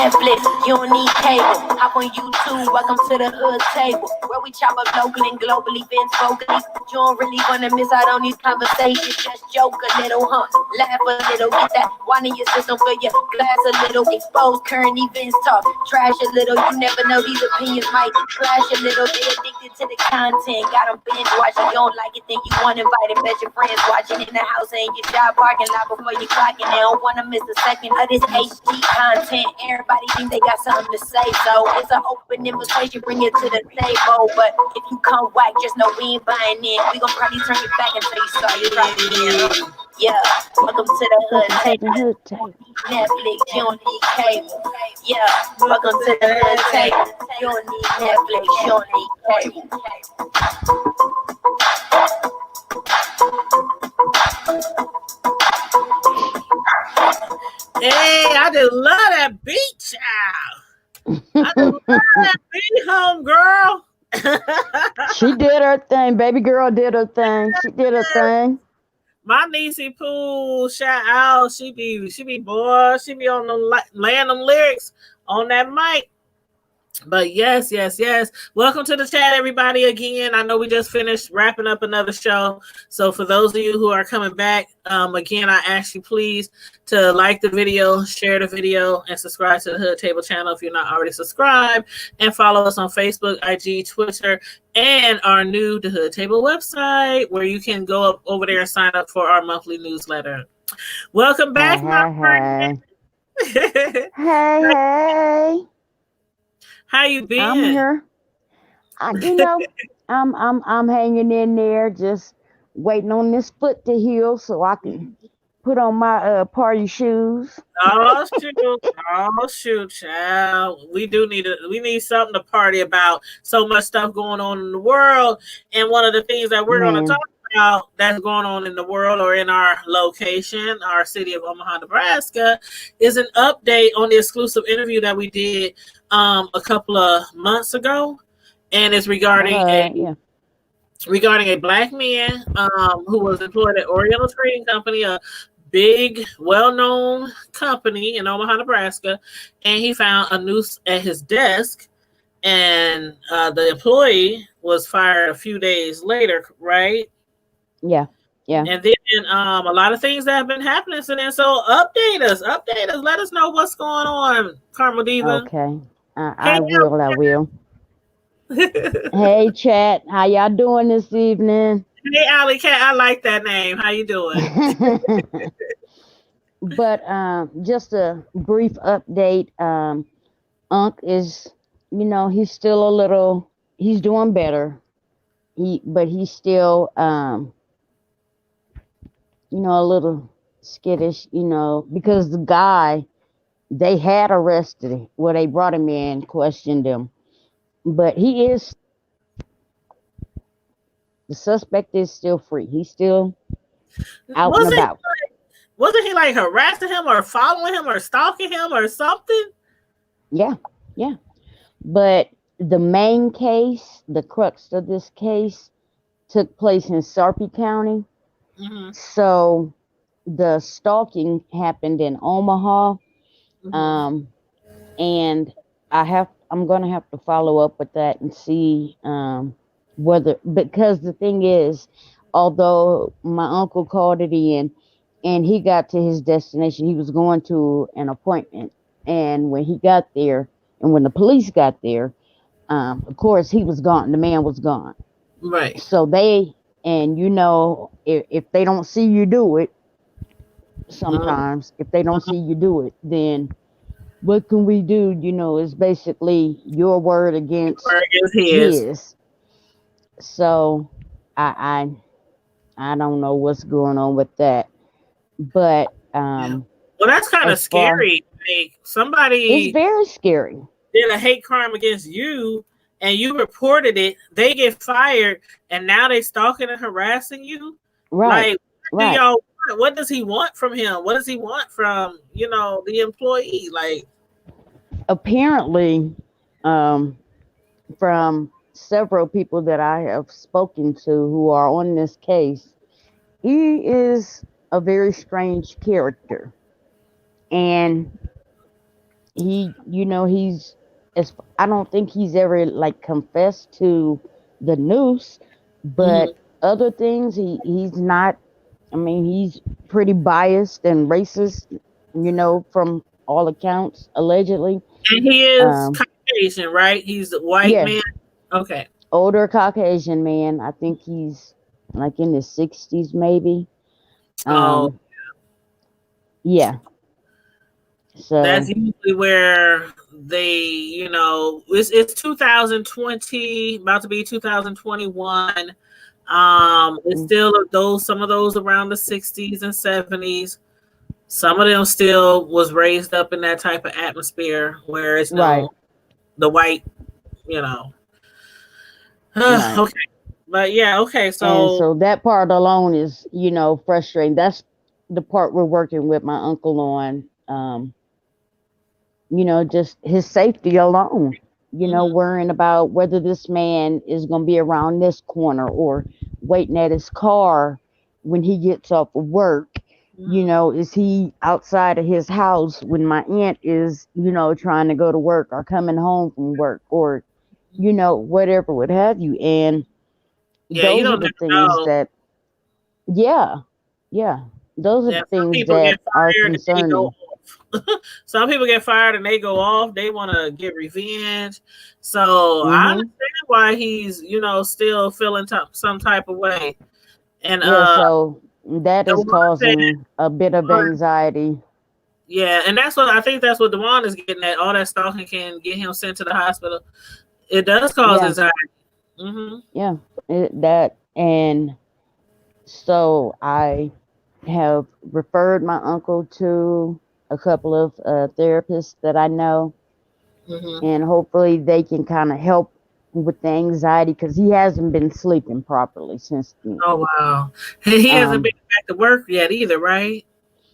Netflix, you don't need cable. Hop on YouTube, welcome to the hood table, where we chop up local and global events vocally. You don't really wanna miss out on these conversations. Just joke a little, laugh a little, get that wine in your system, fill your glass a little, expose current events, talk trash a little. You never know, these opinions might clash a little. They addicted to the content, got them binge watching. You don't like it, then you want to invite and bet your friends watching in the house and your job parking lot before you clock in. They don't want to miss a second of this HD content. Everybody think they got something to say, so it's an open invitation, bring it to the table. But if you come whack, just know we ain't buying in. We gon' probably turn it back until you start dropping in. Yeah, welcome to the hood table. Netflix, you don't need cable. Yeah, welcome to the hood table. You don't need Netflix, you don't need cable. Hey, I just love that beat, child. I just love that beat, home girl. She did her thing. Baby girl did her thing. She did her thing. My niecey Pooh, shout out. She be on them laying them lyrics on that mic. But yes. Welcome to the chat, everybody. Again, I know we just finished wrapping up another show. So for those of you who are coming back, again, I ask you please to like the video, share the video, and subscribe to the Hood Table channel if you're not already subscribed. And follow us on Facebook, IG, Twitter, and our new The Hood Table website, where you can go up over there and sign up for our monthly newsletter. Welcome back, my friend. Hey. How you been? I'm here. I'm hanging in there, just waiting on this foot to heal so I can put on my party shoes. Oh shoot, child. We need something to party about. So much stuff going on in the world, and one of the things that we're going to talk about that's going on in the world or in our location, our city of Omaha, Nebraska, is an update on the exclusive interview that we did a couple of months ago, and it's regarding a black man who was employed at Oriental Trading Company, a big, well-known company in Omaha, Nebraska, and he found a noose at his desk, and the employee was fired a few days later, right? Yeah. And then a lot of things that have been happening since then. So update us. Let us know what's going on, Carmel Diva. Okay. I will. Hey, chat. How y'all doing this evening? Hey, Alley Cat. I like that name. How you doing? But just a brief update. Unc is, he's still he's doing better. But he's still, a little skittish, because the guy they had arrested him. Well, they brought him in, questioned him. But the suspect is still free. He's still out and about. Wasn't he like harassing him or following him or stalking him or something? Yeah. But the main case, the crux of this case, took place in Sarpy County. Mm-hmm. So the stalking happened in Omaha. Mm-hmm. And I'm going to have to follow up with that and see because the thing is, although my uncle called it in and he got to his destination, he was going to an appointment. And when he got there and when the police got there, of course, he was gone. The man was gone. Right. So if they don't see you do it, sometimes, if they don't see you do it, then what can we do? It's basically your word against his. So I don't know what's going on with that. But well, that's kind of scary. Like somebody it's very scary. Did a hate crime against you and you reported it, they get fired and now they stalking and harassing you. Right. Like what does he want from him? What does he want from, the employee? Like apparently, from several people that I have spoken to who are on this case, he is a very strange character. And he's as I don't think he's ever like confessed to the noose, but other things he's not. I mean, he's pretty biased and racist, from all accounts, allegedly. And he is Um, Caucasian, right? He's a white yeah, man. Okay. older Caucasian man. I think he's like in his 60s, maybe. Oh, Um, yeah. that's So, usually where it's 2020, about to be 2021. It's mm, still some of those around the 60s and 70s. Some of them still was raised up in that type of atmosphere where it's right, the white, you know. right. Okay. But yeah, okay. And So so that part alone is, frustrating. That's the part we're working with my uncle on. Just his safety alone, worrying about whether this man is going to be around this corner or waiting at his car when he gets off of work. Is he outside of his house when my aunt is, trying to go to work or coming home from work or, whatever, what have you. And yeah, you those are don't the never things know. that, yeah, yeah, those are Yeah, the some things people that get are fired and they go concerning. off. Some people get fired and they go off. They want to get revenge. So I Hmm. understand why he's, still feeling some type of way. And Yeah, so that the is one said, causing a bit of anxiety. yeah, and I think that's what Dewan is getting at. All that stalking can get him sent to the hospital. It does cause Yeah, anxiety. Mm-hmm. yeah, that. And so I have referred my uncle to a couple of therapists that I know, Mm-hmm. and hopefully they can kind of help with the anxiety because he hasn't been sleeping properly since then. Oh wow, he hasn't been Um, back to work yet either, right?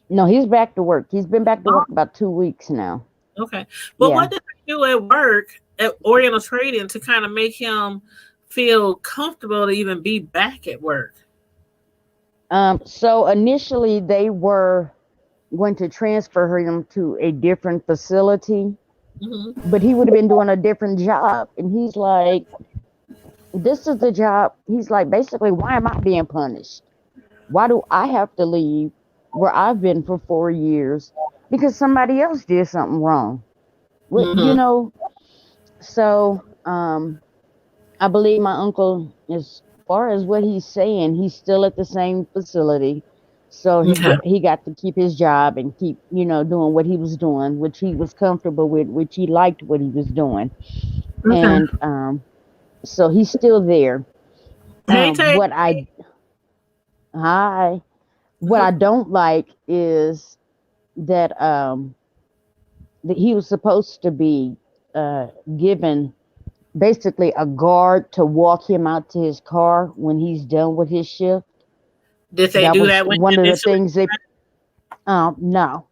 no, he's back to work. He's been back to Oh, work about 2 weeks now. okay. But Yeah. what did they do at work at Oriental Trading to kind of make him feel comfortable to even be back at work? So initially they were going to transfer him to a different facility, Mm-hmm. but he would have been doing a different job. And he's like, this is the job. He's like, basically, why am I being punished? Why do I have to leave where I've been for 4 years because somebody else did something wrong? What, Mm-hmm. so I believe my uncle, as far as what he's saying, he's still at the same facility. So Okay. he got to keep his job and keep, doing what he was doing, which he was comfortable with, which he liked what he was doing. Okay. And so he's still there. Hey, Tay. What hi, what I don't like is that he was supposed to be given basically a guard to walk him out to his car when he's done with his shift. Did they That do was that when one you of the initially? things they no,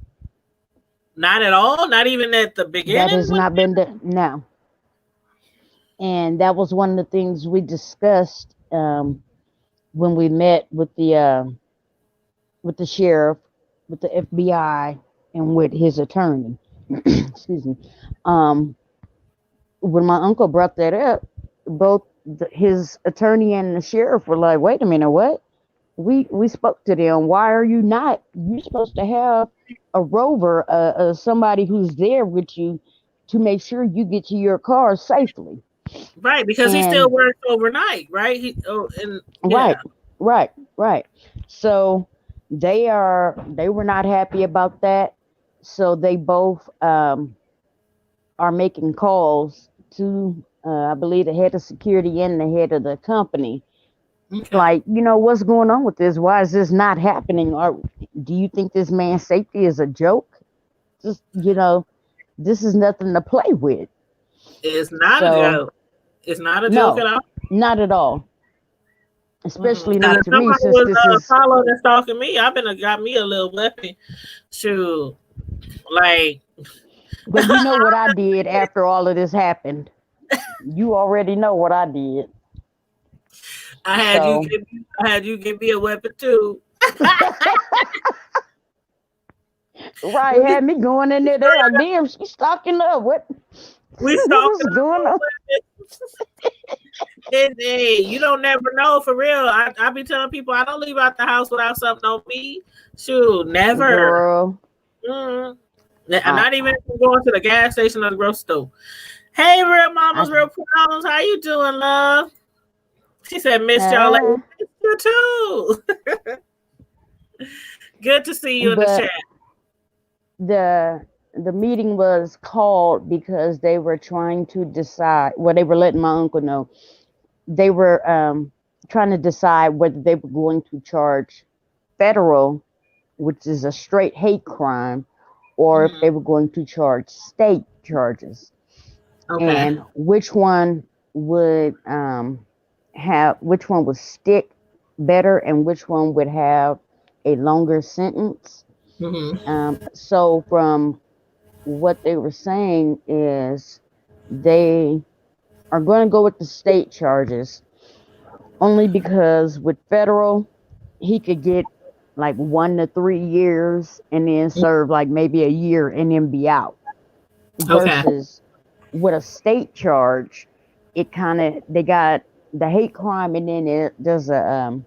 Not at all. Not even at the that beginning. has not been done. No. And that was one of the things we discussed when we met with the sheriff, with the FBI, and with his attorney. Excuse me. Um, when my uncle brought that up, both his attorney and the sheriff were like, "Wait a minute, what? We spoke to them. Why are you not? You're supposed to have a rover, somebody who's there with you to make sure you get to your car safely." Right, because he still And works overnight, right? And right, yeah. right. So they were not happy about that. So they both are making calls to I believe the head of security and the head of the company. Okay. Like, what's going on with this? Why is this not happening? Or do you think this man's safety is a joke? Just, this is nothing to play with. It's not a So joke. It's not a joke at no, all. not at all. Mm-mm. Especially Now, not if to me, somebody since was this is. following and stalking me, I've been got me a little weapon. Shoot, like Well, you know what I did after all of this happened. You already know what I did. So I had you give me a weapon too. Right, had me going in there. They're like, damn, she's stocking up. What? We What is stalking going on? And hey, you don't never know for real. I be telling people I don't leave out the house without something on me. Shoot, never. Girl. Mm. I'm not even going to the gas station or the grocery store. Hey, real mamas, real problems. How you doing, love? She said, "Missed y'all. Ladies. Missed you too." Good to see you in the chat. The meeting was called because they were trying to decide. Well, they were letting my uncle know. They were trying to decide whether they were going to charge federal, which is a straight hate crime, or if they were going to charge state charges. Okay. And which one would which one would stick better and which one would have a longer sentence. So from what they were saying is they are going to go with the state charges only because with federal he could get like 1 to 3 years and then serve like maybe a year and then be out. Versus with a state charge, it kind of, they got the hate crime and then there's a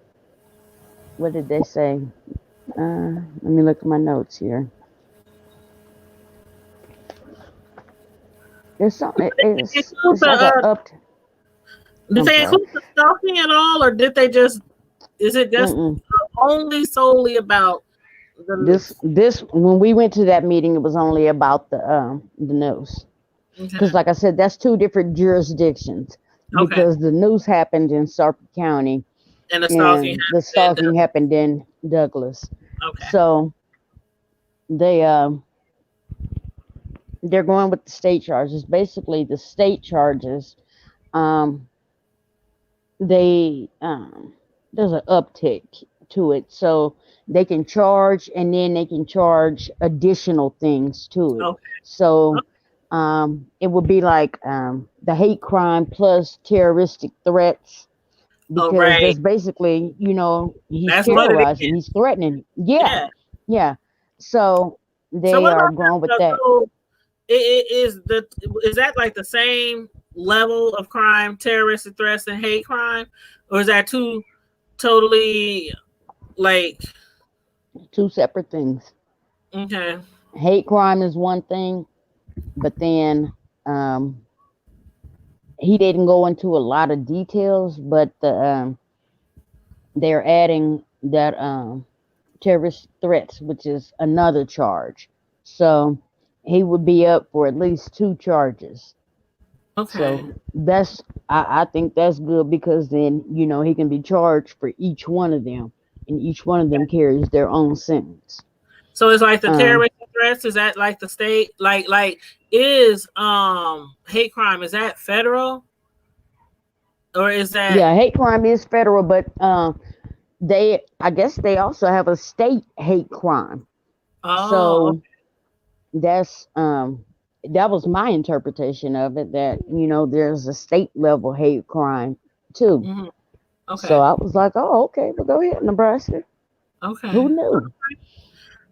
what did they say? Let me look at my notes here. There's something. It's like a up. Did they include the stalking at all, or did they just? Is it just only solely about the this? When we went to that meeting, it was only about the Noose. Because, like I said, that's 2 different jurisdictions. Because the Noose happened in Sarpy County, and the stalking happened in Douglas. So they're going with the state charges. Basically, the state charges, there's an uptick to it, so they can charge and then they can charge additional things to it. So it would be like the hate crime plus terroristic threats, because that's basically, he's terrorizing, he's threatening. Yeah. So they are going with that. So is that like the same level of crime, terroristic threats and hate crime, or is that 2 totally like 2 separate things? Okay. Hate crime is one thing, but then he didn't go into a lot of details, but they're adding that terrorist threats, which is another charge. So he would be up for at least 2 charges. So that's, I think that's good, because then, he can be charged for each one of them, and each one of them carries their own sentence. So it's like the terrorist threats, is that like the state, like is hate crime, is that federal? Or is that? Yeah, hate crime is federal, but I guess they also have a state hate crime. So that's that was my interpretation of it, that there's a state level hate crime too. So I was like, oh, okay, well, go ahead, Nebraska. Who knew?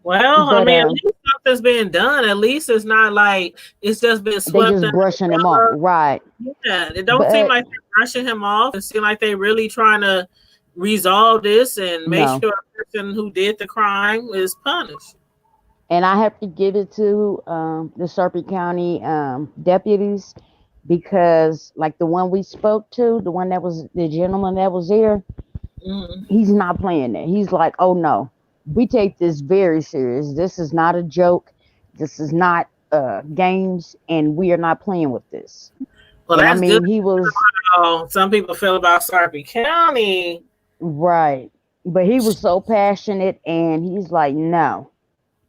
Well, I mean, at least something's being done. At least it's not like it's just been swept. They just brushing him off, right? Yeah, it don't seem like they're brushing him off. It seems like they're really trying to resolve this and make sure the person who did the crime is punished. And I have to give it to the Sarpy County deputies, because like the one we spoke to, the one that was the gentleman that was there, he's not playing it. He's like, oh no, we take this very serious. This is not a joke. This is not games, and we are not playing with this. Well, that's good. He was. Some people feel about Sarpy County, right? But he was so passionate, and he's like, no.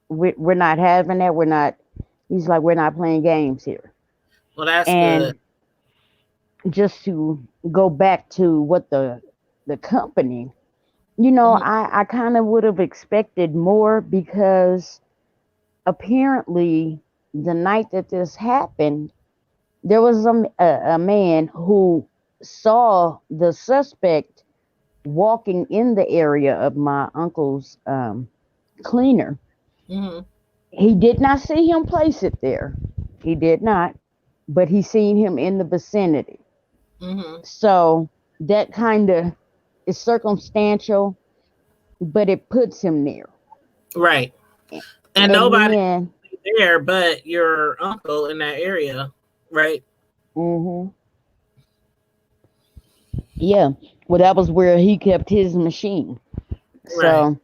We're not having that. We're not. He's like, we're not playing games here. Well, that's good. Just to go back to what the company, I kind of would have expected more, because apparently the night that this happened, there was a man who saw the suspect walking in the area of my uncle's cleaner. He did not see him place it there. He did not, but he seen him in the vicinity. Mm-hmm. So that kind of is circumstantial, but it puts him there. Right. And nobody there but your uncle in that area, right? Mm-hmm. Yeah. Well, that was where he kept his machine. Right. So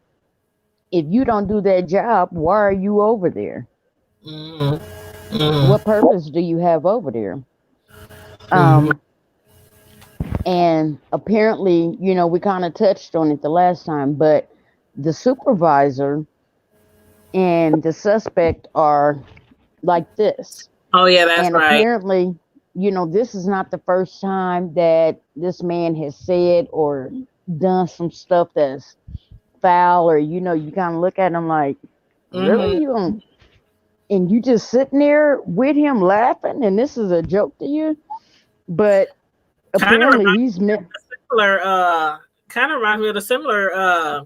if you don't do that job, why are you over there? Mm-hmm. Mm-hmm. What purpose do you have over there? Mm-hmm. And apparently, we kind of touched on it the last time, but the supervisor and the suspect are like this. Oh yeah, that's And right. apparently, this is not the first time that this man has said or done some stuff that's foul, or you kind of look at him like, really? Mm-hmm. And you just sitting there with him laughing, and this is a joke to you? But apparently he's kind of reminds me of a similar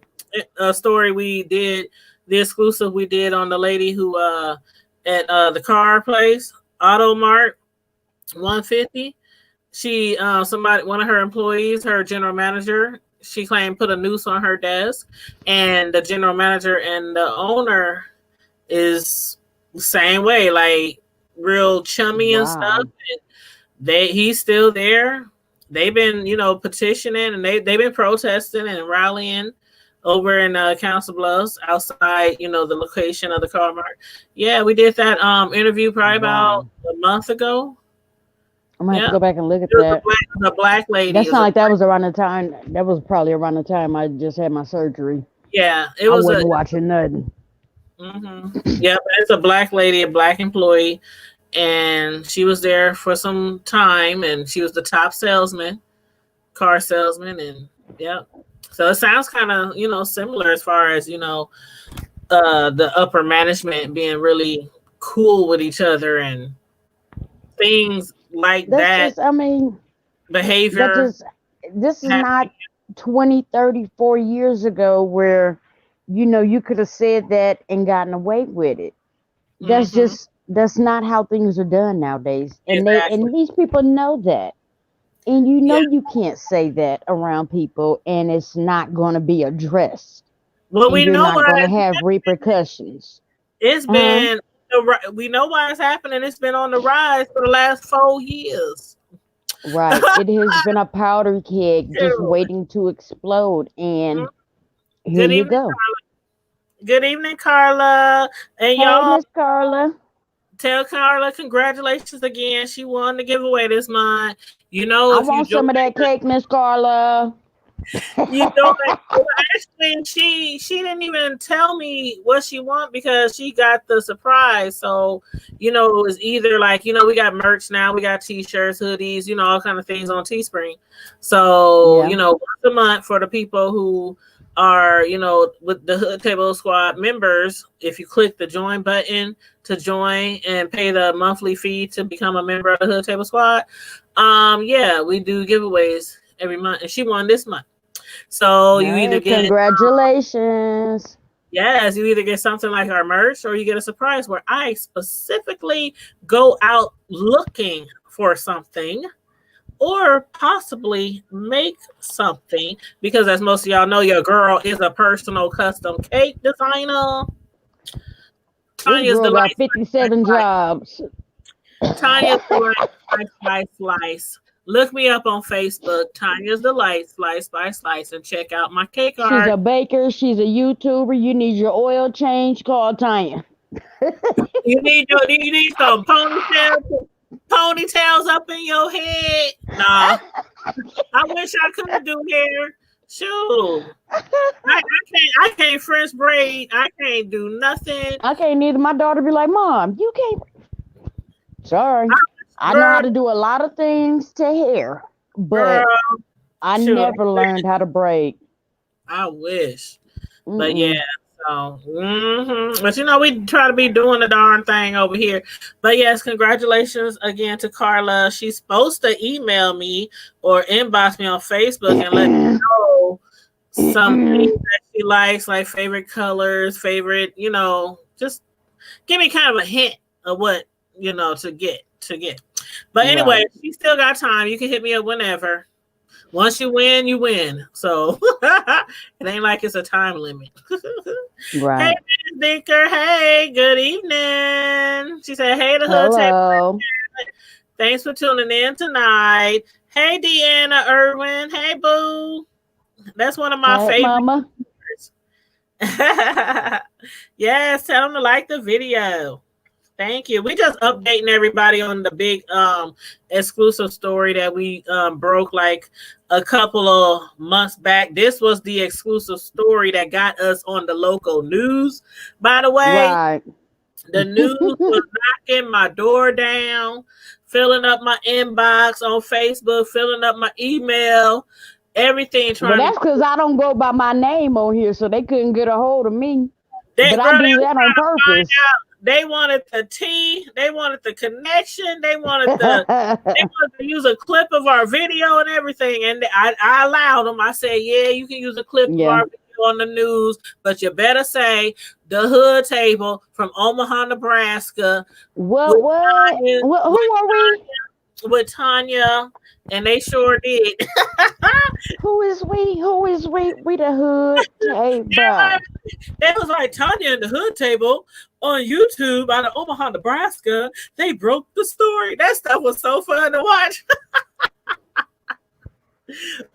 story we did, the exclusive we did on the lady who at the car place, Auto Mart 150. She one of her employees, her general manager, she claimed put a noose on her desk, and the general manager and the owner is the same way, like real chummy and stuff. And he's still there. They've been, petitioning, and they've been protesting and rallying over in Council Bluffs outside, the location of the car mart. Yeah, we did that interview probably about a month ago. I'm gonna have to go back and look at that. The black lady. That sounded like that was around the time. That was probably around the time I just had my surgery. Yeah, I wasn't watching nothing. Mm-hmm. Yeah, but it's a black lady, a black employee, and she was there for some time, and she was the top car salesman, and yeah. So it sounds kind of similar as far as the upper management being really cool with each other and things like that. Behavior. This is not 20, 30, 40 years ago where you could have said that and gotten away with it. That's not how things are done nowadays. And and these people know that. And you can't say that around people and it's not going to be addressed. Well, we you're know not going to have repercussions. It's been we know why it's happening. It's been on the rise for the last 4 years. Right. It has been a powder keg just waiting to explode. And here you go. Good evening, Carla. And y'all, Miss Carla. Tell Carla congratulations again. She won the giveaway this month. I want some of that cake, Miss Carla. Actually, she didn't even tell me what she won because she got the surprise. So, it was either like, we got merch now, we got t-shirts, hoodies, all kind of things on Teespring. So, once a month for the people who are, with the Hood Table Squad members, if you click the join button to join and pay the monthly fee to become a member of the Hood Table Squad, we do giveaways every month, and she won this month. So you either get congratulations. Yes, you either get something like our merch or you get a surprise where I specifically go out looking for something or possibly make something, because as most of y'all know, your girl is a personal custom cake designer. Tanya's the got 57 jobs. Tanya's the slice. Look me up on Facebook, Tanya's Delight, Slice by Slice, and check out my cake art. She's a baker. She's a YouTuber. You need your oil change. Call Tanya. You need some ponytails up in your head. Nah, I wish I could do hair. Shoot, I can't French braid. I can't do nothing. I can't either. My daughter be like, Mom, you can't. Sorry. I know how to do a lot of things to hair, but I never learned how to braid. I wish. But yeah, so but we try to be doing the darn thing over here. But yes, congratulations again to Carla. She's supposed to email me or inbox me on Facebook and let me know some things that she likes, like favorite colors, favorite, just give me kind of a hint of what to get. But anyway, Right. you still got time. You can hit me up whenever. Once you win, you win. So it ain't like it's a time limit. Hey, Right. Miss Dinker. Hey, good evening. She said, hey, the hood table. Hello. Thanks for tuning in tonight. Hey, Deanna Irwin. Hey, Boo. That's one of my Hey, favorite. Mama. Yes, tell them to like the video. Thank you. We just updating everybody on the big exclusive story that we broke like a couple of months back. This was the exclusive story that got us on the local news. By the way, Right. the news was knocking my door down, filling up my inbox on Facebook, filling up my email, everything Well, trying that's to. because I don't go by my name on here, so they couldn't get a hold of me. But Girl, I they do were that trying on to find purpose. out. They wanted the tea. They wanted the connection. They wanted to use a clip of our video and everything. And I allowed them. I said, yeah, you can use a clip of Yeah. our video on the news, but you better say the hood table from Omaha, Nebraska. What? With What? Tanya, What? Who are we? with Tanya, and they sure did. Who is we? Who is we? We the hood table. That was like Tanya and the hood table on YouTube out of Omaha, Nebraska. They broke the story. That stuff was so fun to watch.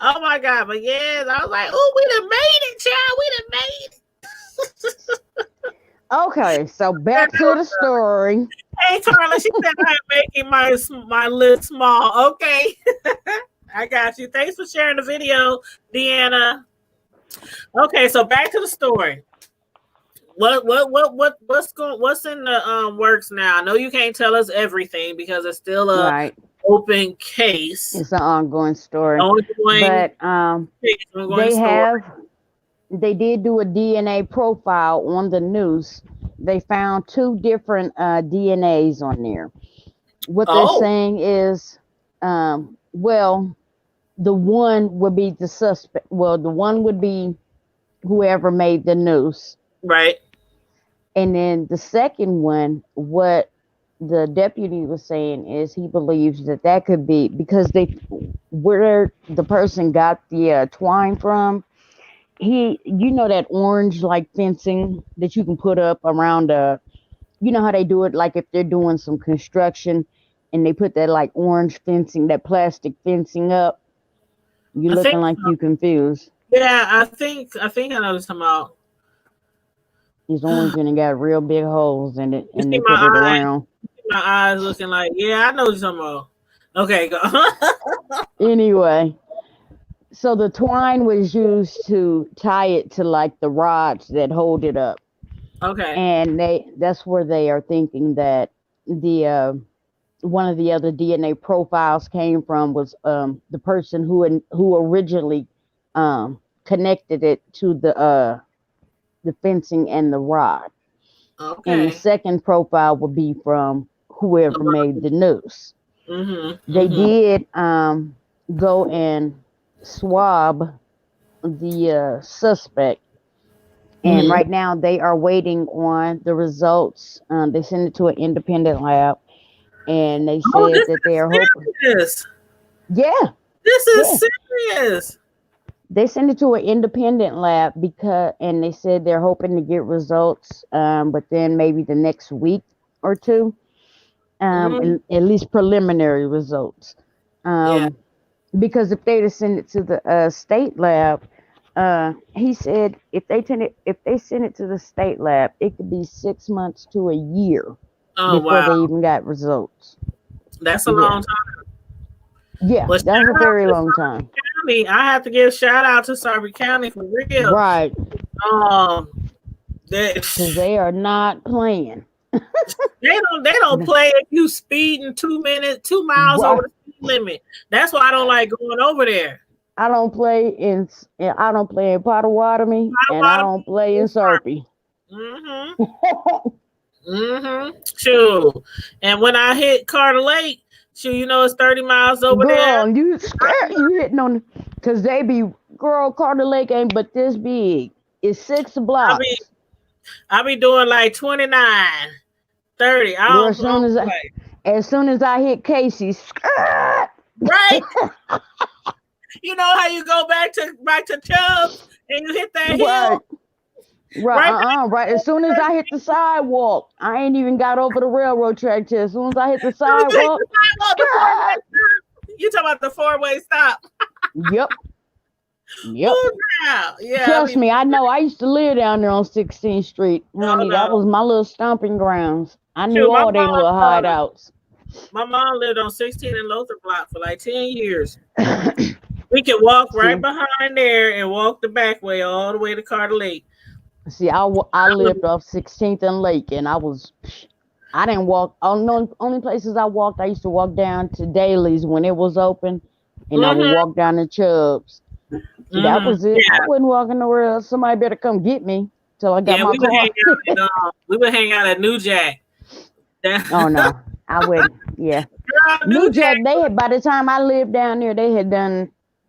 Oh my God. But yes, I was like, oh, we done made it, child. We done made it. Okay, so back to the story. Hey, Carla, she said I'm making my list small. Okay. I got you. Thanks for sharing the video, Deanna. Okay, so back to the story. What's in the works now? I know you can't tell us everything because it's still a Right. open case. It's an ongoing story. Ongoing But they did do a DNA profile on the Noose. They found 2 different DNAs on there. What they're saying is, well, the one would be the suspect. Well, the one would be whoever made the Noose. Right. And then the second one, what the deputy was saying is he believes that could be because where the person got the twine from, that orange like fencing that you can put up around how they do it, like if they're doing some construction and they put that like orange fencing, that plastic fencing up. You looking like you confused. Yeah, I think I know what you're talking about. It's orange and it got real big holes in it, and they put it around. My eyes looking like, yeah, I know what you're talking about. Okay, go. Anyway, so the twine was used to tie it to like the rods that hold it up. Okay. And that's where they are thinking that the one of the other DNA profiles came from was the person who originally connected it to the fencing and the rod. Okay. And the second profile would be from whoever made the Noose. They did go and swab the suspect, and right now they are waiting on the results. They sent it to an independent lab, and they said that they are hoping. Yeah, this is serious. They sent it to an independent lab and they said they're hoping to get results, but then maybe the next week or two, at least preliminary results. Because if they'd have sent it to the state lab, he said if they send it to the state lab, it could be 6 months to a year before they even got results. That's a long time. Yeah, that's a very long time. I have to give shout out to Sarpy County for real. Right. Because they are not playing. They don't play if you speeding 2 miles over the speed limit. That's why I don't like going over there. I don't play in Potawatomi, and I don't play in Sarpy. Sure. And when I hit Carter Lake, it's 30 miles over there. You scared you hitting on, because they be, Carter Lake ain't but this big. It's 6 blocks. I be doing like 29, 30. I Girl, don't play. as soon as I hit Casey's, Right? You know how you go back to Chubbs and you hit that right, hill? right. As soon as I hit the sidewalk, I ain't even got over the railroad track yet. As soon as I hit the You take sidewalk, the sidewalk, the four-way stop. You talking about the four-way stop? yep. Ooh, yeah. Trust me, I know. I used to live down there on 16th Street, honey. That no. was my little stomping grounds. I knew Shoot, all they little hideouts. my mom lived on 16 in Lother Block for like 10 years. We could walk right behind there and walk the back way all the way to Carter Lake. See, I lived off 16th and Lake, and I didn't walk. Only places I walked, I used to walk down to Daly's when it was open, and I would walk down to Chubbs. That was it. Yeah. I wasn't walking nowhere else. Somebody better come get me till I got my car. We would hang out at New Jack. Oh no, I wouldn't. Yeah, New Jack. They had, by the time I lived down there, they had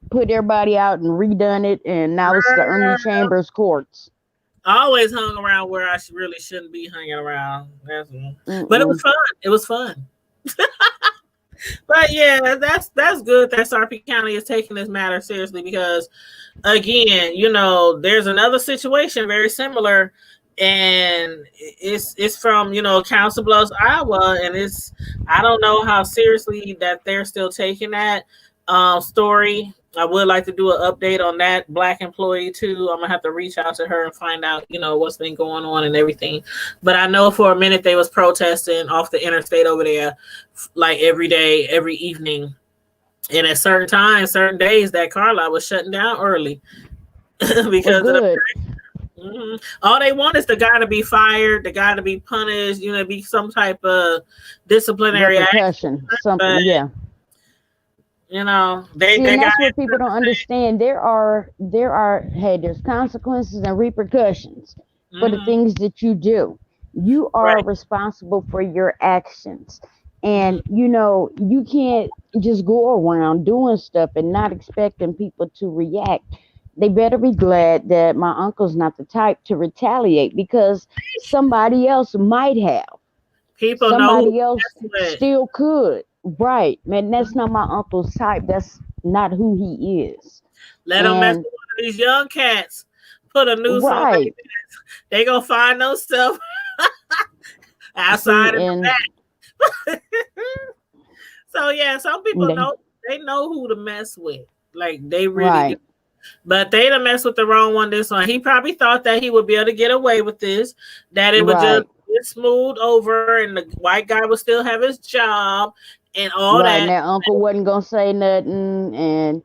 put everybody out and redone it, and now it's the Ernie Chambers Courts. I always hung around where I really shouldn't be hanging around. But it was fun. It was fun. But yeah, that's good that Sarpy County is taking this matter seriously because, again, there's another situation very similar, and it's from Council Bluffs, Iowa, and I don't know how seriously that they're still taking that story. I would like to do an update on that Black employee too. I'm gonna have to reach out to her and find out, what's been going on and everything. But I know for a minute they was protesting off the interstate over there, like every day, every evening, and at certain times, certain days, that car lot was shutting down early because of the. Mm-hmm. All they want is the guy to be fired, the guy to be punished, be some type of disciplinary action, something, yeah. That's what people don't understand. There's consequences and repercussions for the things that you do. You are responsible for your actions. And, you can't just go around doing stuff and not expecting people to react. They better be glad that my uncle's not the type to retaliate because somebody else might have. Somebody else still could. Right, man, that's not my uncle's type. That's not who he is. Let him mess with one of these young cats. Put a noose on. They gonna find those stuff outside in the back. So yeah, some people know who to mess with. Like they really do. But they done mess with the wrong one this one. He probably thought that he would be able to get away with this, that it would just get smoothed over and the white guy would still have his job and all that. And that uncle wasn't gonna say nothing, and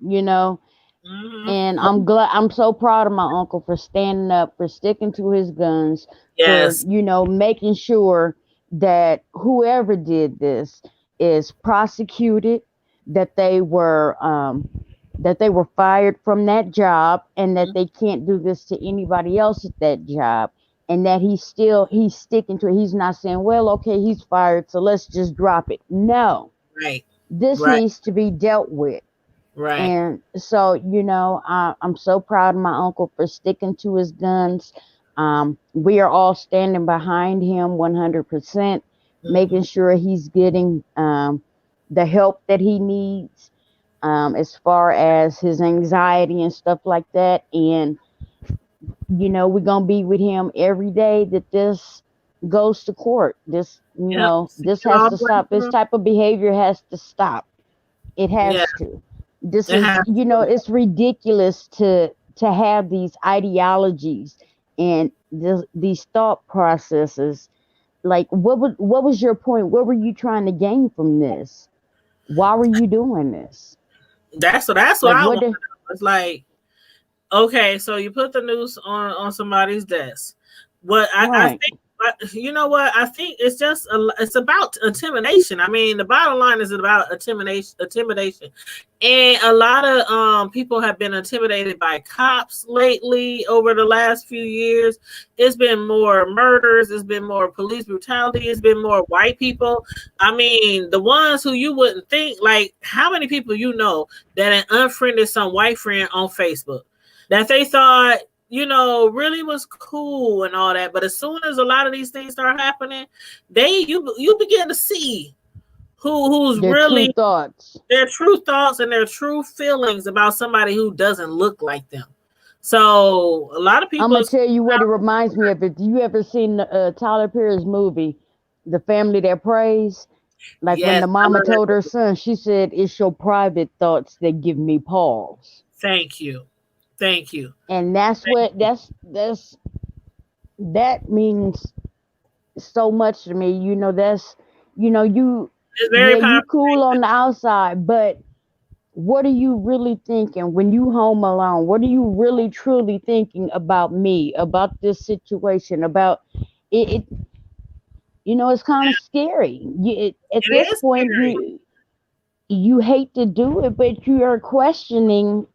and I'm so proud of my uncle for standing up, for sticking to his guns, for making sure that whoever did this is prosecuted, that they were fired from that job, and that they can't do this to anybody else at that job. And that he's sticking to it. He's not saying, well, okay, he's fired, so let's just drop it. No. Right. This needs to be dealt with. Right. And so, I'm so proud of my uncle for sticking to his guns. We are all standing behind him 100%, making sure he's getting the help that he needs as far as his anxiety and stuff like that. And we're gonna be with him every day that this goes to court. This this has to stop. This type of behavior has to stop. It has to. This is it's ridiculous to have these ideologies and these thought processes. Like what was your point? What were you trying to gain from this? Why were you doing this? That's what I want to know. It's like, okay, so you put the noose on somebody's desk. I think, you know what? I think it's just it's about intimidation. I mean, the bottom line is about intimidation, and a lot of people have been intimidated by cops lately over the last few years. It's been more murders. It's been more police brutality. It's been more white people. I mean, the ones who you wouldn't think, like, how many people that unfriended some white friend on Facebook that they thought really was cool and all that. But as soon as a lot of these things start happening, you begin to see who's Their true really thoughts. their true thoughts and their true feelings about somebody who doesn't look like them. So a lot of I'm people gonna tell you what it reminds me of. If you ever seen Tyler Perry's movie, The Family That Prays, like when yes, the I mama love that told her movie. son, she said, "It's your private thoughts that give me pause," Thank you. Thank you. and that's Thank what that means so much to me. That's you It's yeah, very you powerful. cool on the outside, but what are you really thinking when you home alone? What are you really truly thinking about me, about this situation, about it? It's kind of scary. At It this is point, scary. you hate to do it, but you are questioning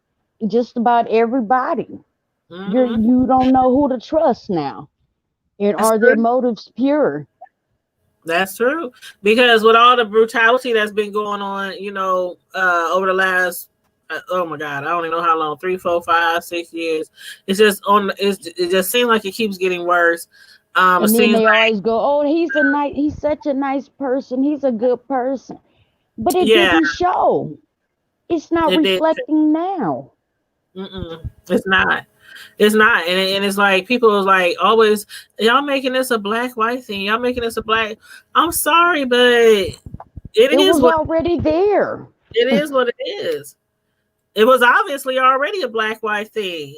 just about everybody. Hmm. You don't know who to trust now, and That's are their true. motives pure? That's true. Because with all the brutality that's been going on, over the last, oh my God, I don't even know how long, 3, 4, 5, 6 years. It just seems like it keeps getting worse. It And then seems they like, always go, "Oh, he's such a nice person. He's a good person," but it yeah, didn't show. It's not it did. reflecting now. Mm-mm, it's not. It's not, and it's like people is like always, y'all making this a black white thing. Y'all making this a black. I'm sorry, but it It is was what already there. it is. What it is. It was obviously already a black white thing,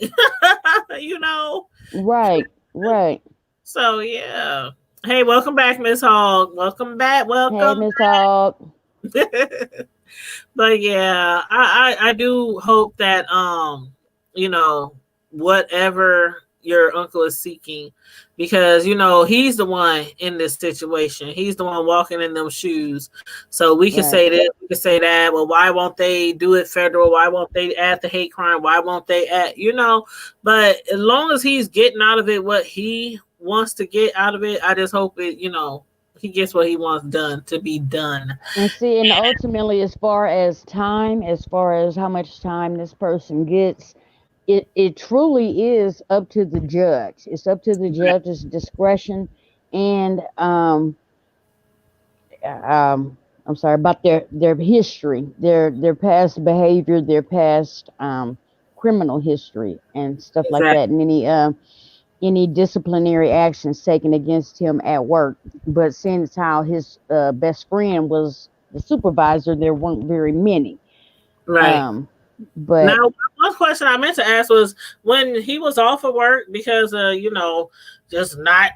you know. Right, right. So yeah. Hey, welcome back, Miss Hogg. Welcome back. Hey, Welcome Miss Hawk. back. But yeah, I do hope that whatever your uncle is seeking, because he's the one in this situation. He's the one walking in them shoes. So we can Right. say this, we can say that. Well, why won't they do it federal? Why won't they add the hate crime? Why won't they add? But as long as he's getting out of it what he wants to get out of it, I just hope he gets what he wants done to be done. And see, and ultimately, as far as time, as far as how much time this person gets, it truly is up to the judge. It's up to the judge's discretion, and I'm sorry about their history, their past behavior, their past criminal history, and stuff like Exactly. that, and any disciplinary actions taken against him at work. But since how his best friend was the supervisor, there weren't very many. Right. Um, but Now, one question I meant to ask was when he was off of work because, just not,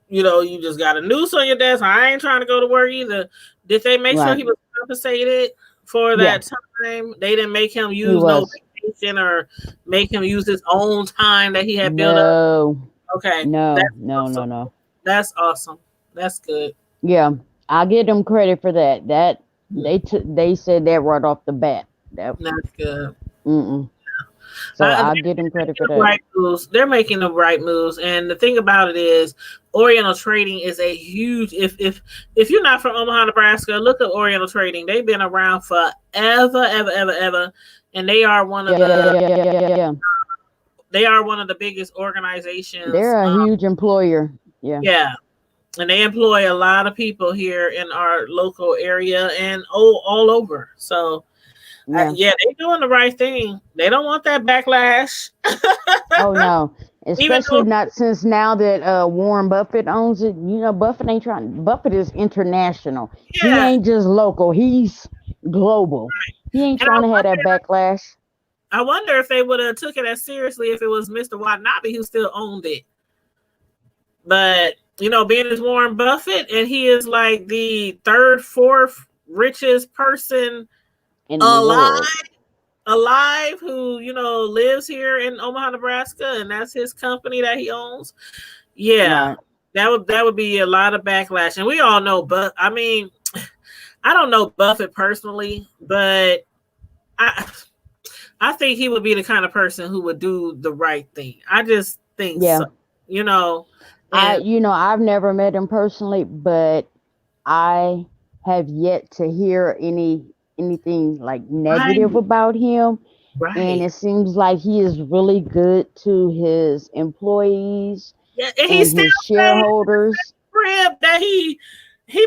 you just got a noose on your desk. I ain't trying to go to work either. Did they make sure right, he was compensated for yeah, that time? They didn't make him he use no was. vacation or make him use his own time that he had built up. No, Okay. no, That's no, no, awesome. no. That's awesome. That's good. Yeah, I give them credit for that. That they said that right off the bat. That That's good. mm-mm. So They're I'll give them credit making for the that. right moves. They're making the right moves, and the thing about it is, Oriental Trading is a huge. If you're not from Omaha, Nebraska, look at Oriental Trading. They've been around forever, ever, ever, ever, and they are one of the Yeah. they are one of the biggest organizations. They're a huge employer. Yeah, Yeah, and they employ a lot of people here in our local area and all over. So yeah. yeah, they're doing the right thing. They don't want that backlash. Oh no, Even especially though, not since now that Warren Buffett owns it. Buffett ain't trying. Buffett is international. He yeah, ain't just local. He's global. He ain't and trying to have that backlash. I wonder if they would have took it as seriously if it was Mr. Watanabe who still owned it. But being as Warren Buffett, and he is like the third, fourth richest person In the world. alive, who lives here in Omaha, Nebraska, and that's his company that he owns. Yeah, Right. that would be a lot of backlash, and we all know. But I mean, I don't know Buffett personally, but I think he would be the kind of person who would do the right thing. I just think Yeah. so, and I've never met him personally, but I have yet to hear anything like I negative about him. And Right. it seems like he is really good to his employees Yeah, and he and still his stayed in shareholders. the crib that he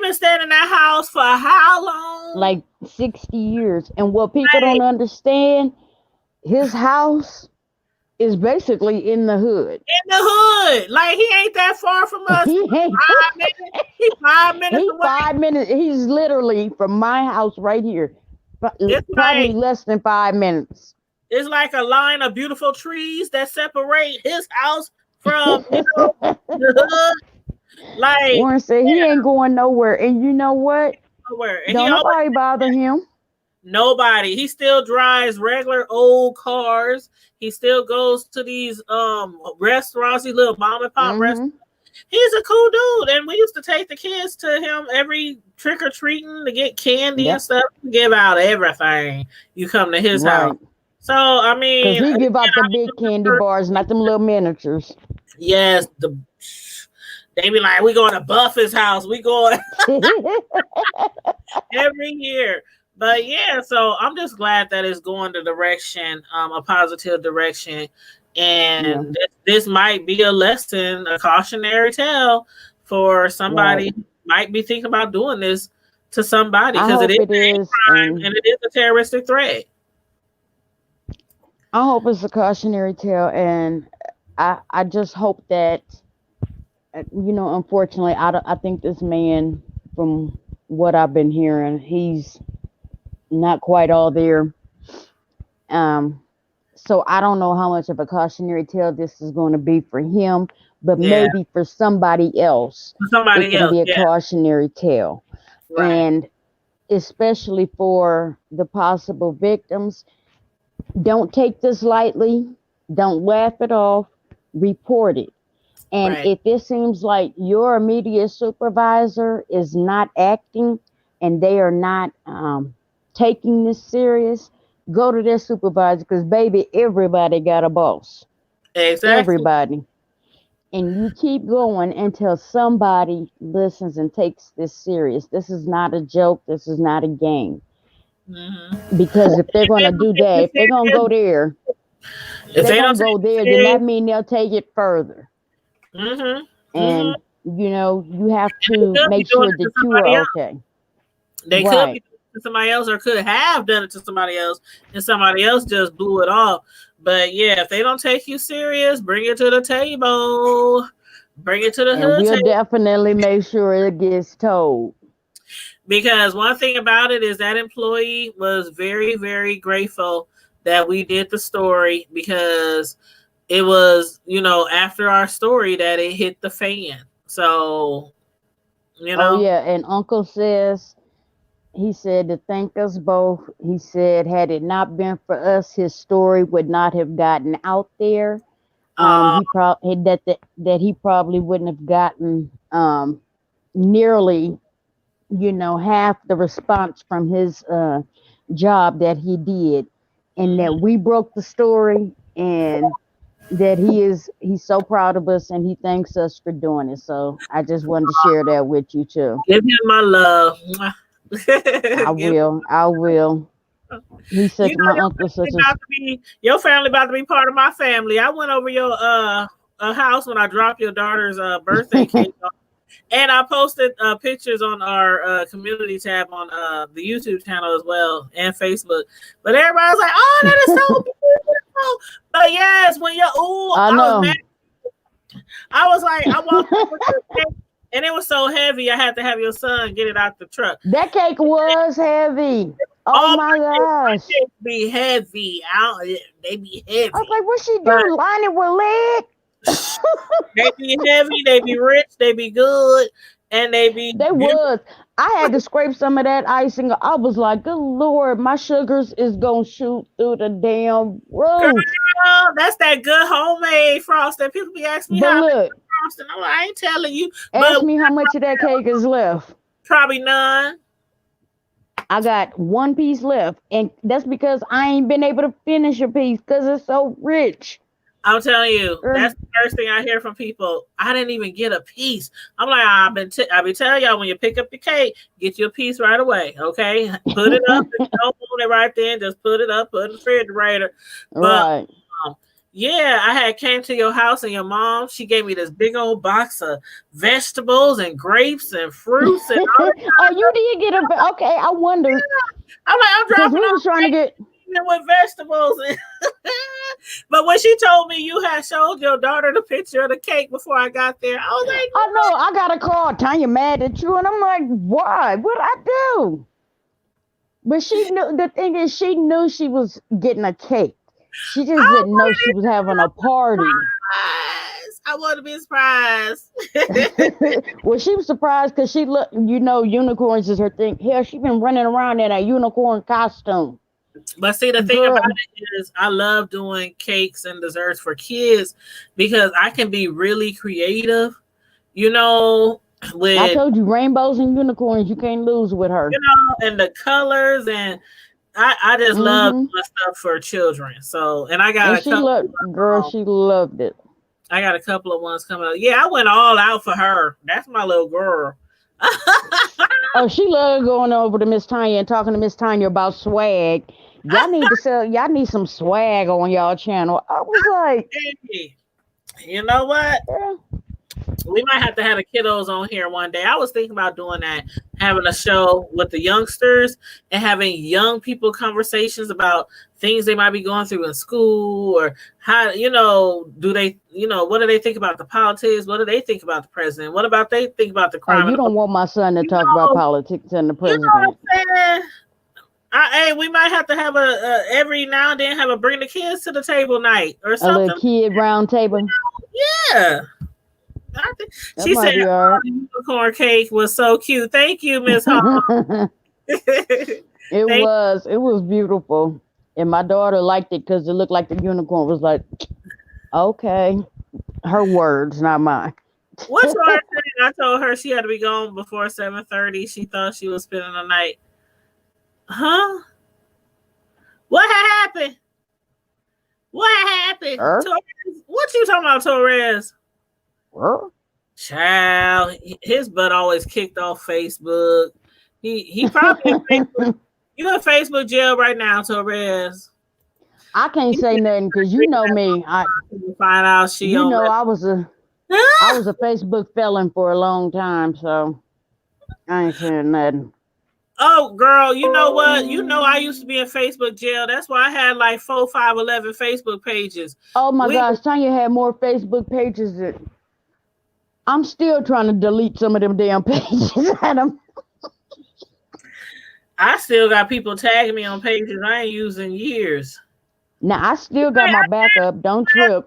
been staying in that house for how long? Like 60 years. And what people Right. don't understand, his house is basically in the hood. In the hood. Like he ain't that far from us. He ain't 5 minutes. He 5 minutes he away. 5 minutes. He's literally from my house right here. It's Probably like less than 5 minutes. it's like a line of beautiful trees that separate his house from, you know, the hood. Like Warren said he ain't going nowhere. And you know what? nowhere. And he Don't always nobody bother him. nobody. He still drives regular old cars. He still goes to these restaurants, these little mom and pop restaurants. Hmm. He's a cool dude, and we used to take the kids to him every trick or treating to get candy and Yep. stuff. Give out everything. You come to his house. Right. So I Because mean, he give out the big candy bars, not them little miniatures. yes, they be like, we going to Buffett's house. We going every year. But yeah, so I'm just glad that it's going the direction, a positive direction. And Yeah. this might be a lesson, a cautionary tale for somebody Right. who might be thinking about doing this to somebody I because it hope is it a hate is. crime And and it is a terroristic threat. I hope it's a cautionary tale. And I just hope that, unfortunately, I think this man, from what I've been hearing, he's not quite all there. Um, so I don't know how much of a cautionary tale this is going to be for him, but Yeah, maybe for somebody else, for it somebody can else. be a Yeah, cautionary tale. right. And especially for the possible victims, don't take this lightly. Don't laugh it off. Report it. And Right. if it seems like your immediate supervisor is not acting and they are not taking this serious, go to their supervisor because, baby, everybody got a boss. Exactly. Everybody. And you keep going until somebody listens and takes this serious. This is not a joke. This is not a game. Mm-hmm. Because if they're going to do that, if they're going to go there, If they're they going don't to go take there, then it that means they'll take it further. serious, And, you have they to could be make doing sure it to that you are somebody else. okay. They could be Right. doing it to somebody else or could have done it to somebody else and somebody else just blew it off. But yeah, if they don't take you serious, bring it to the table. Bring it to the And hood we'll table. definitely make sure it gets told. Because one thing about it is that employee was very, very grateful that we did the story because it was, after our story that it hit the fan. So, you Oh, know, yeah. And Uncle says, he said to thank us both. He said, had it not been for us, his story would not have gotten out there. uh, He probably that he probably wouldn't have gotten nearly, half the response from his job that he did, and that we broke the story, and that he's so proud of us, and he thanks us for doing it. So I just wanted to share that with you too. give him my love. I Give will. I will. He's such my uncle, such a. your family about to be part of my family. I went over your house when I dropped your daughter's birthday cake off. And I posted pictures on our community tab on the YouTube channel as well and Facebook. But everybody was like, "Oh, that is so beautiful!" But yes, when you're I I was mad. know I was like, I walked up with the cake, and it was so heavy. I had to have your son get it out the truck. that cake was heavy. Oh All my my gosh! cakes be heavy. They be I was heavy. like, what she But do? Line it with lead? they be heavy. They be rich. They be good, and they be They beautiful. was. I had to scrape some of that icing. I was like, good Lord, my sugars is gonna shoot through the damn roof. Girl, that's that good homemade frosting. People be asking me But how I make look, frosting. I'm like, I ain't telling you, ask but me how much of that cake is left. probably none. I got one piece left, and that's because I ain't been able to finish a piece because it's so rich. I'm telling you, that's the first thing I hear from people. I didn't even get a piece. I'm like, I've been telling y'all, when you pick up the cake, get your piece right away. Okay, put it up. Don't want it right then. Just put it up. Put it in the refrigerator. But Right. yeah, I had came to your house and your mom, she gave me this big old box of vegetables and grapes and fruits and all that. Oh, you did get a okay. I wondered. I'm like, I'm Because dropping we was trying to get. with vegetables. But when she told me you had showed your daughter the picture of the cake before I got there, I was like, I know. I got a call. Tanya mad at you, and I'm like, why? What'd I do? But she knew. The thing is, she knew she was getting a cake. She just didn't know she was having a party. I want to be surprised. Well, she was surprised because she looked. You know, unicorns is her thing. Hell, she been running around in a unicorn costume. But see, the thing about it is, I love doing cakes and desserts for kids because I can be really creative. You know, with I told you, rainbows and unicorns, you can't lose with her. You know, and the colors, and I just love doing stuff for children. So, and I got she loved it. I got a couple of ones coming up. Yeah, I went all out for her. That's my little girl. Oh, she loved going over to Miss Tanya and talking to Miss Tanya about swag. Y'all need some swag on y'all channel. I was like, hey, you know what? Yeah. We might have to have the kiddos on here one day. I was thinking about doing that, having a show with the youngsters and having young people conversations about things they might be going through in school, or how, do they, what do they think about the politics? What do they think about the president? What about they think about the crime? Oh, you don't want my son to talk about politics and the president. You know what I'm saying? Hey, we might have to have every now and then have a bring the kids to the table night or something. A little kid round table. Yeah. She said the unicorn cake was so cute. Thank you, Miss Hall. It was beautiful. And my daughter liked it because it looked like the unicorn was like, okay. Her words, not mine. What's wrong? I told her she had to be gone before 7:30. She thought she was spending the night. Huh? What happened? What happened? Torres? What you talking about, Torres? Child, his butt always kicked off Facebook. He probably in Facebook. You in Facebook jail right now, Torres. I can't say nothing because you know me. I find out she. I was a Facebook felon for a long time, so I ain't saying nothing. Oh, girl, you know what? I used to be in Facebook jail. That's why I had like 4, 5, 11 Facebook pages. Oh my gosh, Tanya had more Facebook pages than. I'm still trying to delete some of them damn pages. I still got people tagging me on pages I ain't used in years. Now, I still got my backup. Don't trip.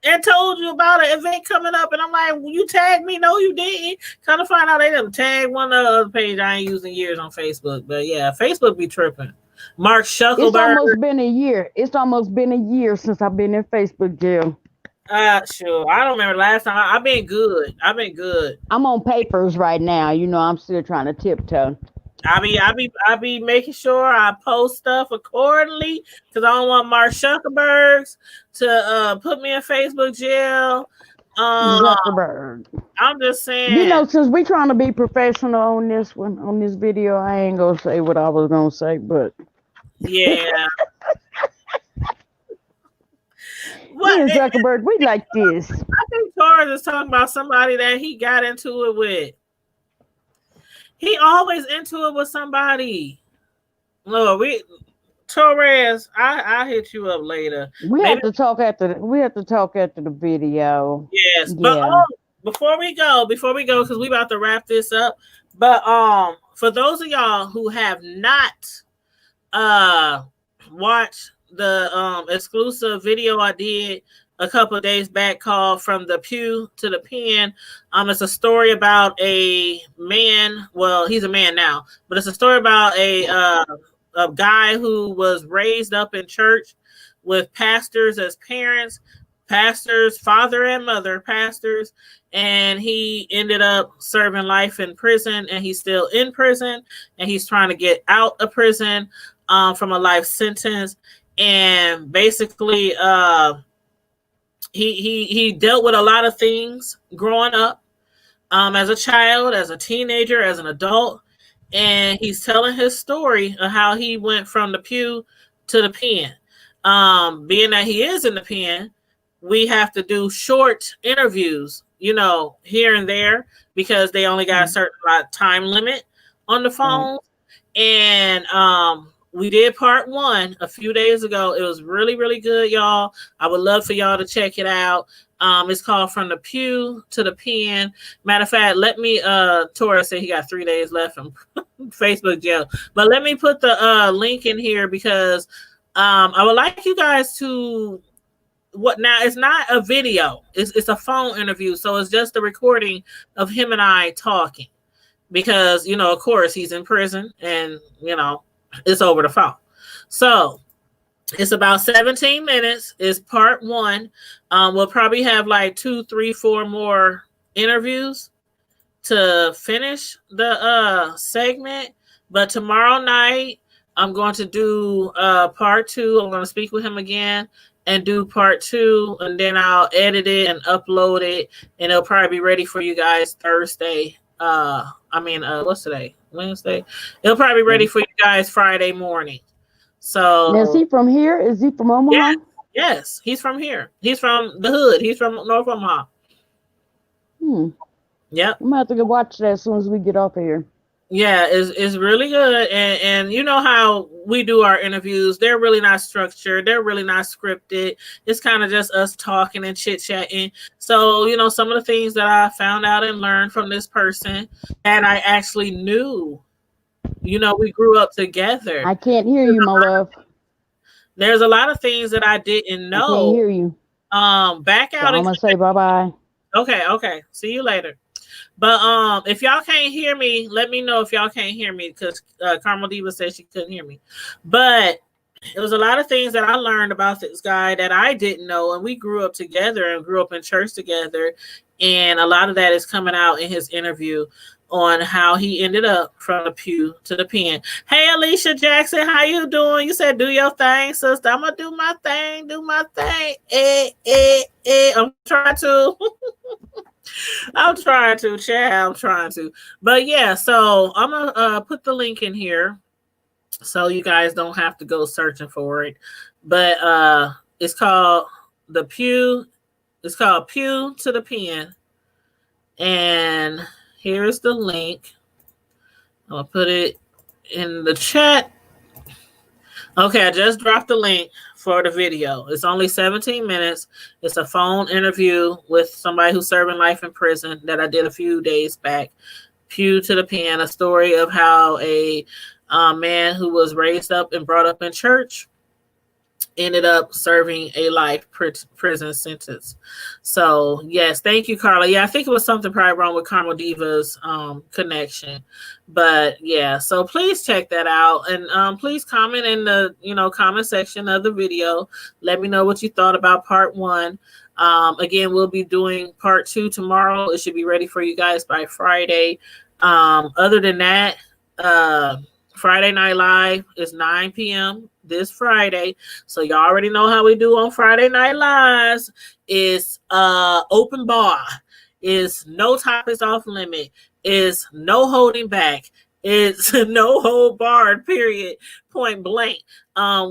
And told you about an event coming up, and I'm like, well, you tagged me? No, you didn't. Kind of find out they didn't tag one other page I ain't used in years on Facebook. But yeah, Facebook be tripping. Mark Shuckleberg. It's almost been a year. It's almost been a year since I've been in Facebook jail. Sure. I don't remember last time. I've been good. I'm on papers right now. I'm still trying to tiptoe. I be making sure I post stuff accordingly because I don't want Mark Zuckerberg to put me in Facebook jail. Zuckerberg. I'm just saying. Since we trying to be professional on this video, I ain't gonna say what I was gonna say, but yeah. What Zuckerberg? We like this. I think Torres is talking about somebody that he got into it with. He always into it with somebody. Look, Torres, I'll hit you up later. We have to talk after the video. Yes, but before we go, because we about to wrap this up. But for those of y'all who have not watched the exclusive video I did a couple of days back called From the Pew to the Pen. It's a story about a man. Well, he's a man now, but it's a story about a guy who was raised up in church with pastors as parents, pastors, father and mother pastors, and he ended up serving life in prison, and he's still in prison, and he's trying to get out of prison from a life sentence. And basically, he dealt with a lot of things growing up, as a child, as a teenager, as an adult, and he's telling his story of how he went from the pew to the pen. Being that he is in the pen, we have to do short interviews, here and there, because they only got a certain time limit on the phone. And we did part 1 a few days ago. It was really, really good, y'all. I would love for y'all to check it out. It's called From the Pew to the Pen. Matter of fact, let me Torres said he got 3 days left from Facebook jail. But let me put the link in here, because I would like you guys to now it's not a video. It's a phone interview. So it's just a recording of him and I talking. Because, of course, he's in prison and, it's over the phone. So it's about 17 minutes. It's part 1. We'll probably have like 2, 3, 4 more interviews to finish the segment. But tomorrow night, I'm going to do part 2. I'm going to speak with him again and do part 2. And then I'll edit it and upload it. And it'll probably be ready for you guys Thursday. What's today? Wednesday. It'll probably be ready for you guys Friday morning. So now, is he from here? Is he from Omaha? Yes, he's from here. He's from the hood. He's from North Omaha. Yep. I'm gonna have to go watch that as soon as we get off of here. Yeah, it's really good. And you know how we do our interviews. They're really not structured. They're really not scripted. It's kind of just us talking and chit-chatting. So, some of the things that I found out and learned from this person that I actually knew. We grew up together. I can't hear you, my love. There's a lot of things that I didn't know. I can't hear you. Back out. So I'm gonna say bye-bye. Okay. See you later. But if y'all can't hear me, let me know if y'all can't hear me, because Carmel Diva said she couldn't hear me. But it was a lot of things that I learned about this guy that I didn't know, and we grew up together and grew up in church together, and a lot of that is coming out in his interview on how he ended up from the pew to the pen. Hey, Alicia Jackson, how you doing? You said do your thing, sister. I'm gonna do my thing. I'm trying to. I'm trying to, Chad. I'm trying to. But yeah, so I'm gonna put the link in here so you guys don't have to go searching for it. But it's called the Pew. It's called Pew to the Pen. And here's the link. I'm gonna put it in the chat. Okay, I just dropped the link for the video. It's only 17 minutes. It's a phone interview with somebody who's serving life in prison that I did a few days back. Pew to the Pen, a story of how a man who was raised up and brought up in church ended up serving a life prison sentence. So yes, thank you, Carla. Yeah, I think it was something probably wrong with Carmel Diva's connection. But yeah, so please check that out, and please comment in the comment section of the video. Let me know what you thought about part 1. Again, we'll be doing part 2 tomorrow. It should be ready for you guys by Friday. Other than that, Friday Night Live is 9 p.m. this Friday. So you already know how we do on Friday Night Lives. It's open bar. It's no topics off limit. It's no holding back. It's no hold barred, period, point blank.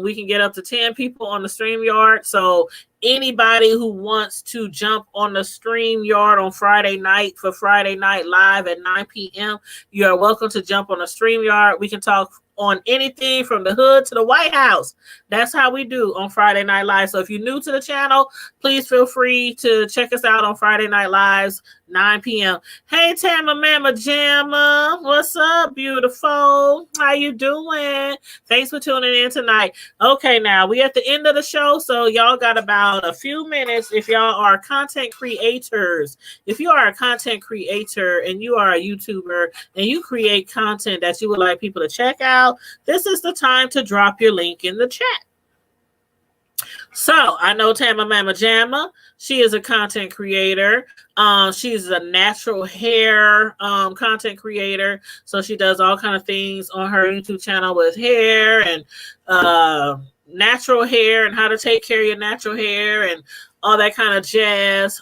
We can get up to 10 people on the StreamYard. So anybody who wants to jump on the StreamYard on Friday night for Friday Night Live at 9 p.m., you are welcome to jump on the StreamYard. We can talk on anything from the hood to the White House. That's how we do on Friday Night Live. So if you're new to the channel, please feel free to check us out on Friday Night Lives, 9 p.m. Hey, Tama Mama Jamma. What's up, beautiful? How you doing? Thanks for tuning in tonight. Okay, now we at the end of the show, so y'all got about a few minutes if y'all are content creators. If you are a content creator and you are a YouTuber and you create content that you would like people to check out, this is the time to drop your link in the chat. So I know Tama Mama Jamma. She is a content creator. She's a natural hair content creator. So she does all kind of things on her YouTube channel with hair and natural hair and how to take care of your natural hair and all that kind of jazz.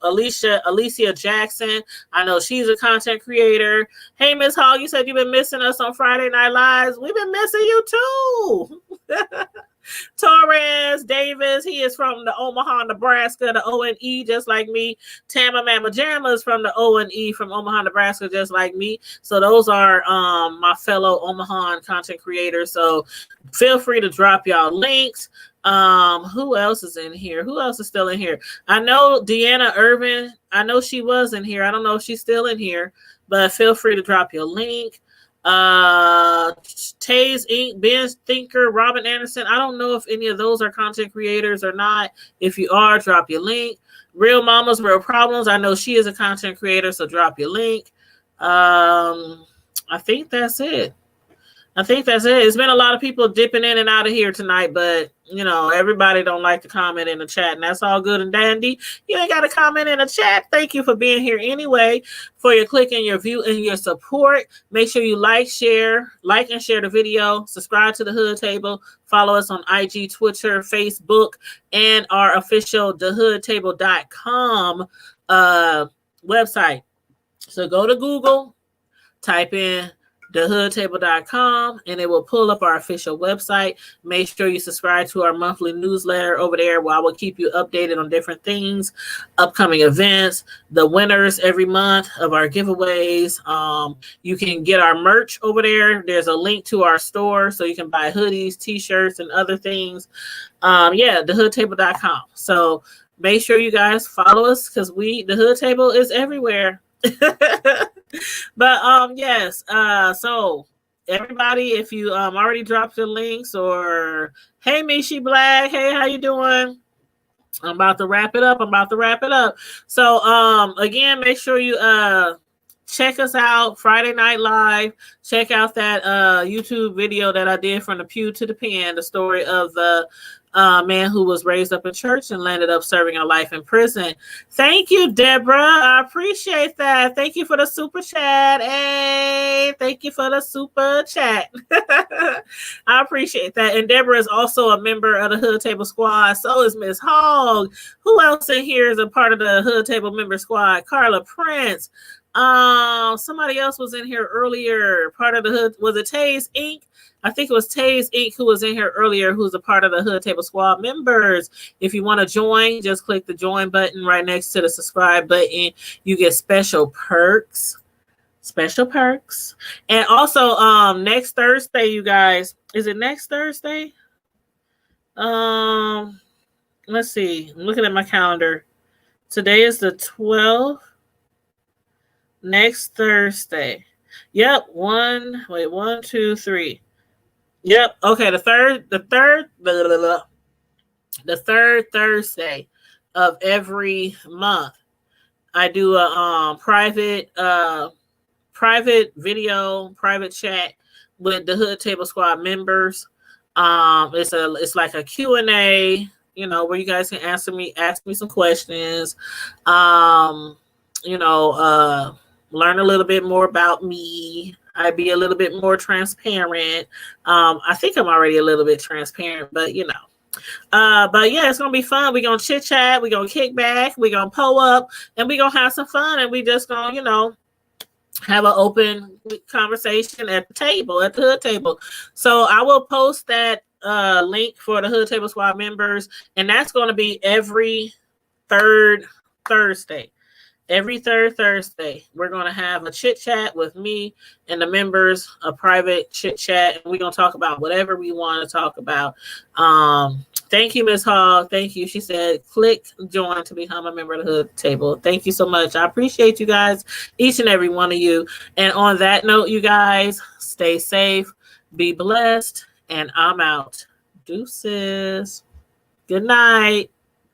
Alicia Jackson, I know she's a content creator. Hey, Miss Hall, you said you've been missing us on Friday Night Lives. We've been missing you too. Torres Davis, he is from the Omaha, Nebraska, the O&E, just like me. Tama Mama Jamma is from the O&E from Omaha, Nebraska, just like me. So those are my fellow Omaha content creators. So feel free to drop y'all links. Who else is in here? Who else is still in here? I know Deanna Irvin. I know she was in here. I don't know if she's still in here, but feel free to drop your link. Taze Inc., Ben Thinker, Robin Anderson. I don't know if any of those are content creators or not. If you are, drop your link. Real Mamas, Real Problems. I know she is a content creator, so drop your link. I think that's it. It's been a lot of people dipping in and out of here tonight, but you know, everybody don't like to comment in the chat, and that's all good and dandy. You ain't got to comment in the chat. Thank you for being here anyway, for your click and your view and your support. Make sure you like and share the video. Subscribe to the Hood Table. Follow us on IG, Twitter, Facebook, and our official thehoodtable.com website. So go to Google, type in thehoodtable.com, and it will pull up our official website. Make sure you subscribe to our monthly newsletter over there, where I will keep you updated on different things, upcoming events, the winners every month of our giveaways. You can get our merch over there. There's a link to our store, so you can buy hoodies, t-shirts, and other things. Thehoodtable.com. So make sure you guys follow us, because the Hood Table is everywhere. But yes, so everybody, if you already dropped your links, or hey Mishi Black, hey, how you doing? I'm about to wrap it up. So again, make sure you check us out Friday Night Live. Check out that YouTube video that I did, From the Pew to the Pen, the story of the man who was raised up in church and landed up serving a life in prison. Thank you, Deborah. I appreciate that. Thank you for the super chat. Hey, thank you for the super chat. I appreciate that. And Deborah is also a member of the Hood Table Squad. So is Miss Hogg. Who else in here is a part of the Hood Table member squad? Carla Prince. Somebody else was in here earlier. Part of the Hood. Was it Taze Inc.? I think it was Taze Inc. who was in here earlier, who's a part of the Hood Table Squad members. If you want to join, just click the join button right next to the subscribe button. You get special perks. And also, next Thursday, you guys, is it next Thursday? Let's see. I'm looking at my calendar. Today is the 12th. Next Thursday. Yep. 1, 2, 3. Yep. Okay. The third Thursday of every month, I do a private video, private chat with the Hood Table Squad members. It's like a Q&A, where you guys can ask me some questions. Learn a little bit more about me. I'd be a little bit more transparent. I think I'm already a little bit transparent, but but yeah, it's gonna be fun. We're gonna chit chat, we're gonna kick back, we're gonna pull up, and we're gonna have some fun, and we just gonna, have an open conversation at the Hood Table. So I will post that link for the Hood Table Squad members, and that's gonna be every third Thursday. Every third Thursday, we're going to have a chit chat with me and the members, a private chit chat, and we're going to talk about whatever we want to talk about. Thank you, Ms. Hall. Thank you. She said, click join to become a member of the Hood Table. Thank you so much. I appreciate you guys, each and every one of you. And on that note, you guys, stay safe, be blessed, and I'm out. Deuces. Good night.